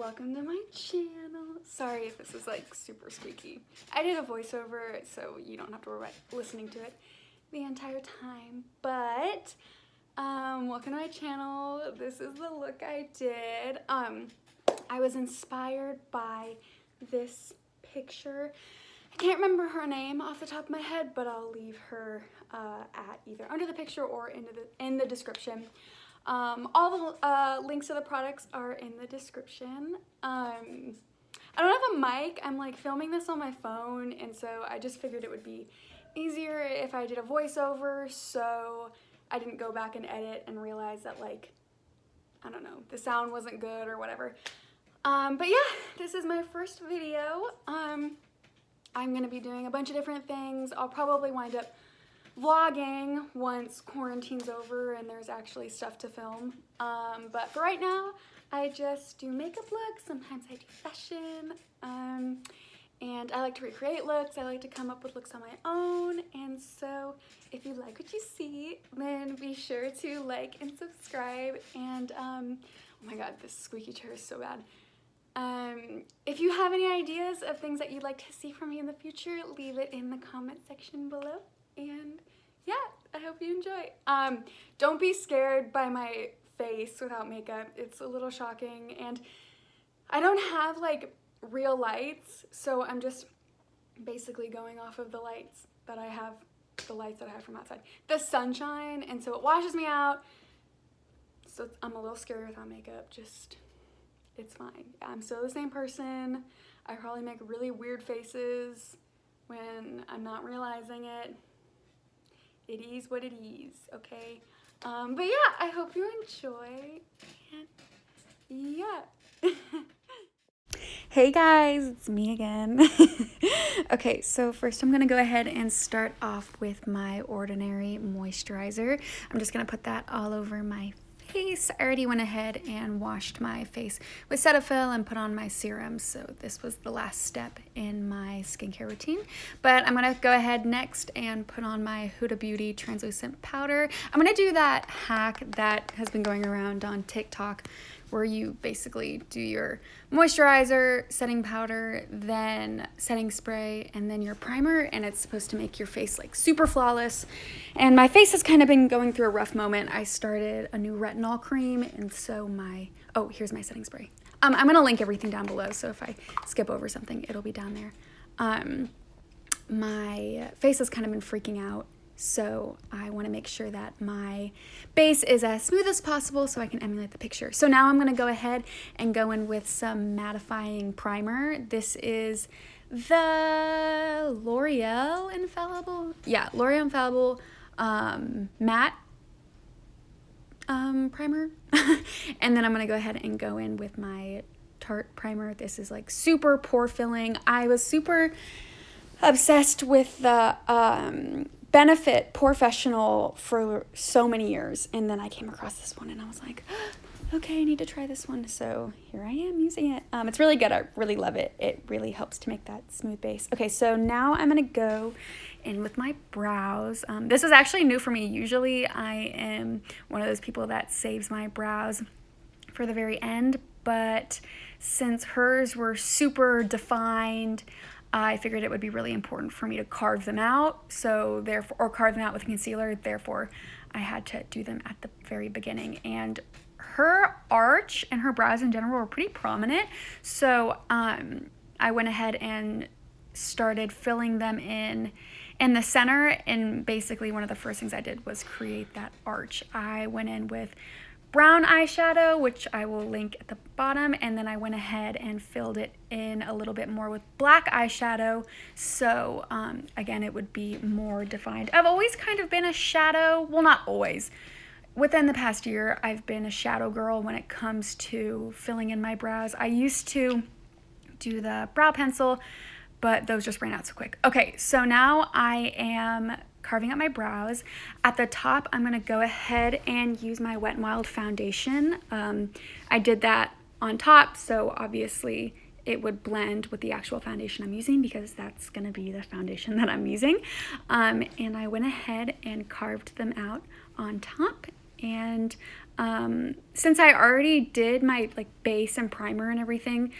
welcome to my channel. Sorry if this is like super squeaky. I did a voiceover so you don't have to worry about listening to it the entire time, but welcome to my channel. This is the look I did. I was inspired by this picture. I can't remember her name off the top of my head, but I'll leave her at either under the picture or in the description. All the links to the products are in the description. I don't have a mic. I'm like filming this on my phone, and so I just figured it would be easier if I did a voiceover, so I didn't go back and edit and realize that, like, I don't know, the sound wasn't good or whatever. But yeah, this is my first video. I'm gonna be doing a bunch of different things. I'll probably wind up vlogging once quarantine's over and there's actually stuff to film. But for right now, I just do makeup looks. Sometimes I do fashion. And I like to recreate looks. I like to come up with looks on my own. And so if you like what you see, then be sure to like and subscribe. And oh my god, this squeaky chair is so bad. If you have any ideas of things that you'd like to see from me in the future, leave it in the comment section below. And yeah, I hope you enjoy. Don't be scared by my face without makeup. It's a little shocking, and I don't have like real lights, so I'm just basically going off of the lights that I have, from outside. The sunshine, and so it washes me out. So I'm a little scary without makeup. Just, it's fine. I'm still the same person. I probably make really weird faces when I'm not realizing it. It is what it is, okay? But yeah, I hope you enjoy, and yeah. Hey guys, it's me again. Okay, so first I'm gonna go ahead and start off with my Ordinary moisturizer. I'm just gonna put that all over my face. I already went ahead and washed my face with Cetaphil and put on my serum, so this was the last step in my skincare routine. But I'm gonna go ahead next and put on my Huda Beauty translucent powder. I'm gonna do that hack that has been going around on TikTok, where you basically do your moisturizer, setting powder, then setting spray, and then your primer, and it's supposed to make your face like super flawless. And my face has kind of been going through a rough moment. I started a new retinol cream, and so oh, here's my setting spray. I'm gonna link everything down below, so if I skip over something, it'll be down there. My face has kind of been freaking out, so I want to make sure that my base is as smooth as possible so I can emulate the picture. So now I'm going to go ahead and go in with some mattifying primer. This is the L'Oreal Infallible. Yeah, L'Oreal Infallible matte primer. And then I'm going to go ahead and go in with my Tarte primer. This is like super pore filling. I was super obsessed with the Benefit Professional for so many years, and then I came across this one and I was like, okay, I need to try this one, so here I am using it. It's really good. I really love it. It really helps to make that smooth base. Okay, so now I'm gonna go in with my brows. This is actually new for me. Usually I am one of those people that saves my brows for the very end, but since hers were super defined, I figured it would be really important for me to carve them out, so therefore, or carve them out with a concealer, therefore I had to do them at the very beginning. And her arch and her brows in general were pretty prominent, so I went ahead and started filling them in the center, and basically one of the first things I did was create that arch. I went in with brown eyeshadow, which I will link at the bottom, and then I went ahead and filled it in a little bit more with black eyeshadow, so again, it would be more defined. I've always kind of been a shadow, well, not always. Within the past year, I've been a shadow girl when it comes to filling in my brows. I used to do the brow pencil, but those just ran out so quick. Okay, so now I am carving out my brows. At the top, I'm gonna go ahead and use my Wet n Wild foundation. I did that on top, so obviously it would blend with the actual foundation I'm using, because that's gonna be the foundation that I'm using. And I went ahead and carved them out on top, and since I already did my like base and primer and everything,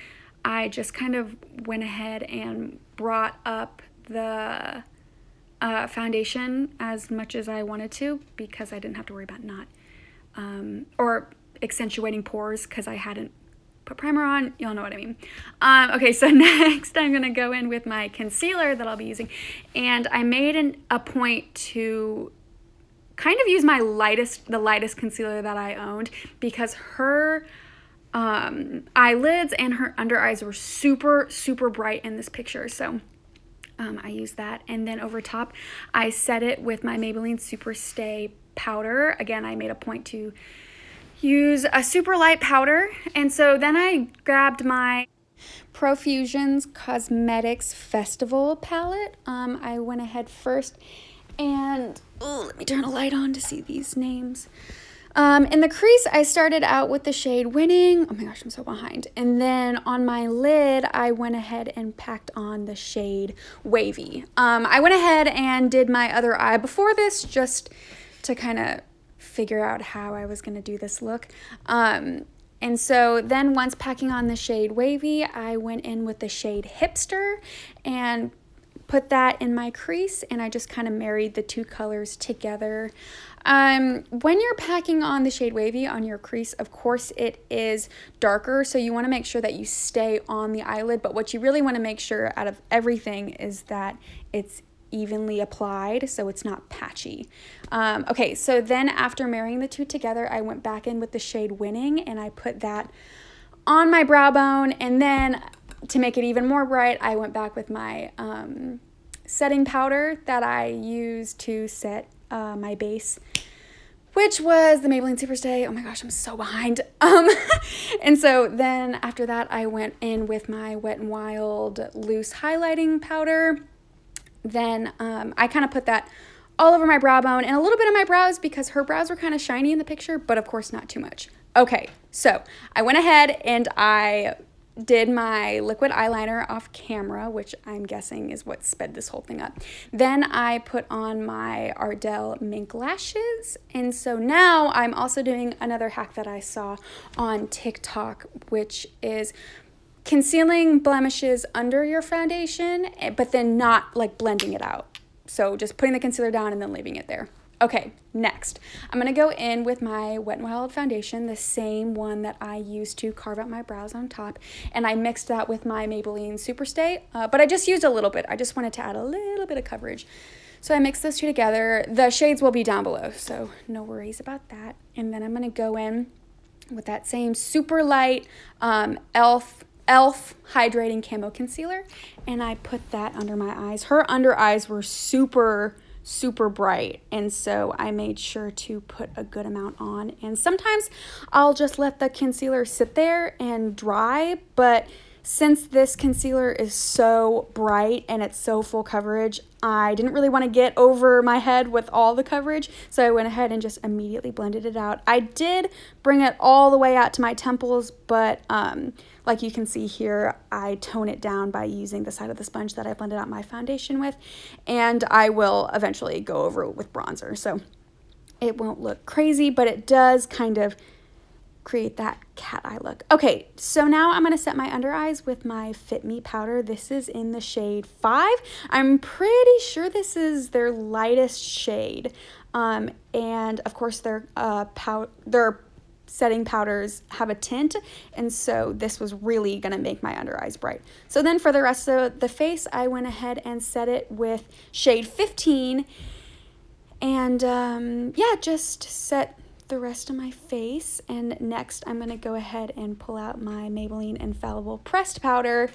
I just kind of went ahead and brought up the foundation as much as I wanted to, because I didn't have to worry about or accentuating pores because I hadn't put primer on. Y'all know what I mean. Okay, so next I'm gonna go in with my concealer that I'll be using, and I made a point to kind of use the lightest concealer that I owned, because her eyelids and her under eyes were super bright in this picture. So I used that, and then over top I set it with my Maybelline Super Stay powder. Again, I made a point to use a super light powder, and so then I grabbed my Profusion's Cosmetics Festival palette. I went ahead first and let me turn a light on to see these names. In the crease, I started out with the shade Winning. Oh my gosh, I'm so behind. And then on my lid, I went ahead and packed on the shade Wavy. I went ahead and did my other eye before this, just to kind of figure out how I was going to do this look. And so then once packing on the shade Wavy, I went in with the shade Hipster and put that in my crease, and I just kind of married the two colors together. When you're packing on the shade Wavy on your crease, of course it is darker, so you want to make sure that you stay on the eyelid, but what you really want to make sure out of everything is that it's evenly applied so it's not patchy. Okay, so then after marrying the two together, I went back in with the shade Winning, and I put that on my brow bone, and then to make it even more bright, I went back with my setting powder that I used to set my base, which was the Maybelline Super Stay. Oh my gosh, I'm so behind. And so then after that, I went in with my Wet n Wild loose highlighting powder. Then I kind of put that all over my brow bone and a little bit of my brows, because her brows were kind of shiny in the picture, but of course not too much. Okay, so I went ahead and I did my liquid eyeliner off camera, which I'm guessing is what sped this whole thing up. Then I put on my Ardell mink lashes, and so now I'm also doing another hack that I saw on TikTok, which is concealing blemishes under your foundation, but then not like blending it out. So just putting the concealer down and then leaving it there. Okay, next, I'm going to go in with my Wet n Wild foundation, the same one that I used to carve out my brows on top, and I mixed that with my Maybelline Super Stay, but I just used a little bit. I just wanted to add a little bit of coverage. So I mixed those two together. The shades will be down below, so no worries about that. And then I'm going to go in with that same super light e.l.f. Hydrating Camo Concealer, and I put that under my eyes. Her under eyes were super bright, and so I made sure to put a good amount on, and sometimes I'll just let the concealer sit there and dry, but since this concealer is so bright and it's so full coverage, I didn't really want to get over my head with all the coverage, so I went ahead and just immediately blended it out. I did bring it all the way out to my temples, but like you can see here, I tone it down by using the side of the sponge that I blended out my foundation with, and I will eventually go over it with bronzer, so it won't look crazy, but it does kind of create that cat eye look. Okay, so now I'm going to set my under eyes with my Fit Me powder. This is in the shade 5. I'm pretty sure this is their lightest shade, and of course their setting powders have a tint, and so this was really gonna make my under eyes bright. So then for the rest of the face, I went ahead and set it with shade 15, and yeah, just set the rest of my face. And next I'm gonna go ahead and pull out my Maybelline Infallible pressed powder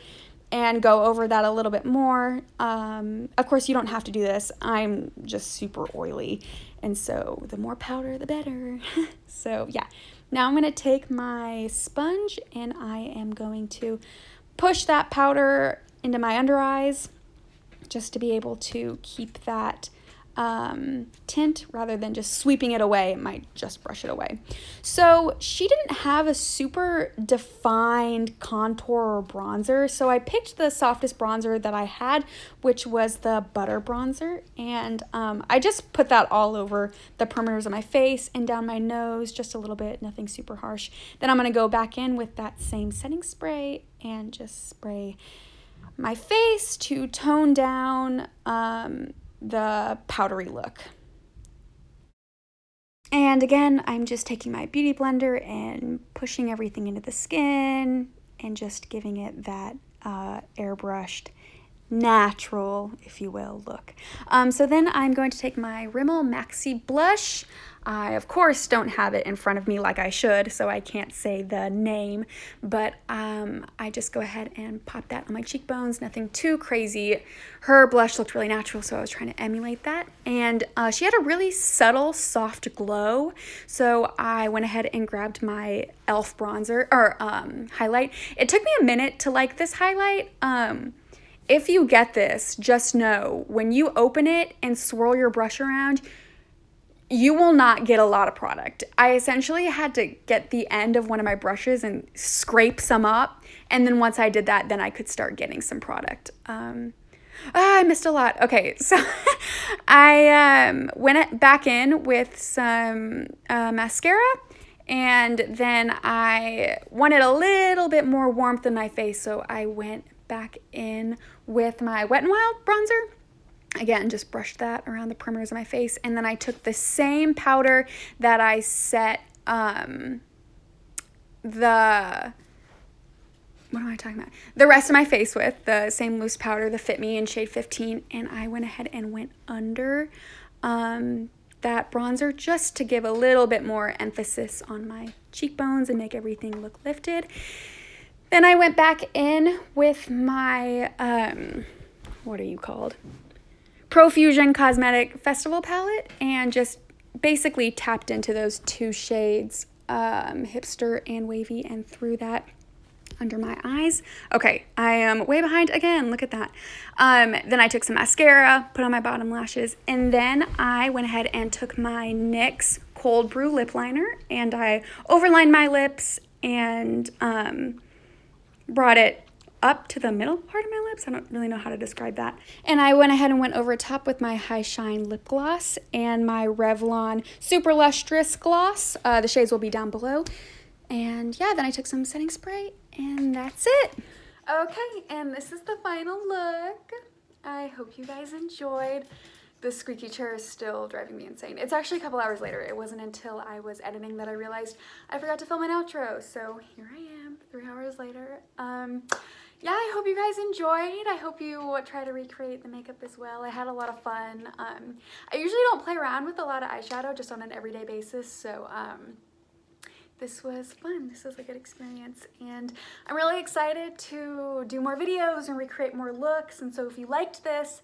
and go over that a little bit more. Of course you don't have to do this, I'm just super oily, and so the more powder the better. So yeah, now I'm going to take my sponge and I am going to push that powder into my under eyes just to be able to keep that tint rather than just sweeping it away. It might just brush it away. So she didn't have a super defined contour or bronzer, so I picked the softest bronzer that I had, which was the Butter Bronzer, and I just put that all over the perimeters of my face and down my nose just a little bit, nothing super harsh. Then I'm going to go back in with that same setting spray and just spray my face to tone down the powdery look. And again, I'm just taking my beauty blender and pushing everything into the skin and just giving it that airbrushed, natural, if you will, look. So then I'm going to take my Rimmel Maxi Blush. I, of course, don't have it in front of me like I should, so I can't say the name, but I just go ahead and pop that on my cheekbones, nothing too crazy. Her blush looked really natural, so I was trying to emulate that, and she had a really subtle, soft glow, so I went ahead and grabbed my e.l.f. bronzer, or highlight. It took me a minute to like this highlight. If you get this, just know, when you open it and swirl your brush around, you will not get a lot of product. I essentially had to get the end of one of my brushes and scrape some up, and then once I did that, then I could start getting some product. I missed a lot. Okay, so I went back in with some mascara, and then I wanted a little bit more warmth in my face, so I went back in with my Wet n Wild bronzer. Again, just brushed that around the perimeters of my face, and then I took the same powder that I set the rest of my face with, the same loose powder, the Fit Me in shade 15, and I went ahead and went under that bronzer just to give a little bit more emphasis on my cheekbones and make everything look lifted. Then I went back in with my, what are you called? Profusion Cosmetic Festival palette, and just basically tapped into those two shades, Hipster and Wavy, and threw that under my eyes. Okay, I am way behind again, look at that. Then I took some mascara, put on my bottom lashes, and then I went ahead and took my NYX Cold Brew lip liner, and I overlined my lips and brought it up to the middle part of my lips. I don't really know how to describe that. And I went ahead and went over top with my High Shine lip gloss and my Revlon Super Lustrous gloss. The shades will be down below. And yeah, then I took some setting spray, and that's it. Okay, and this is the final look. I hope you guys enjoyed. The squeaky chair is still driving me insane. It's actually a couple hours later. It wasn't until I was editing that I realized I forgot to film an outro. So here I am, 3 hours later. Yeah, I hope you guys enjoyed. I hope you try to recreate the makeup as well. I had a lot of fun. I usually don't play around with a lot of eyeshadow just on an everyday basis, so this was fun. This was a good experience, and I'm really excited to do more videos and recreate more looks. And so if you liked this,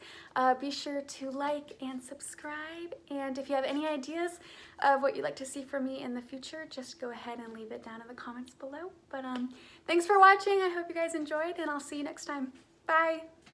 be sure to like and subscribe, and if you have any ideas of what you'd like to see from me in the future, just go ahead and leave it down in the comments below. But thanks for watching. I hope you guys enjoyed, and I'll see you next time. Bye.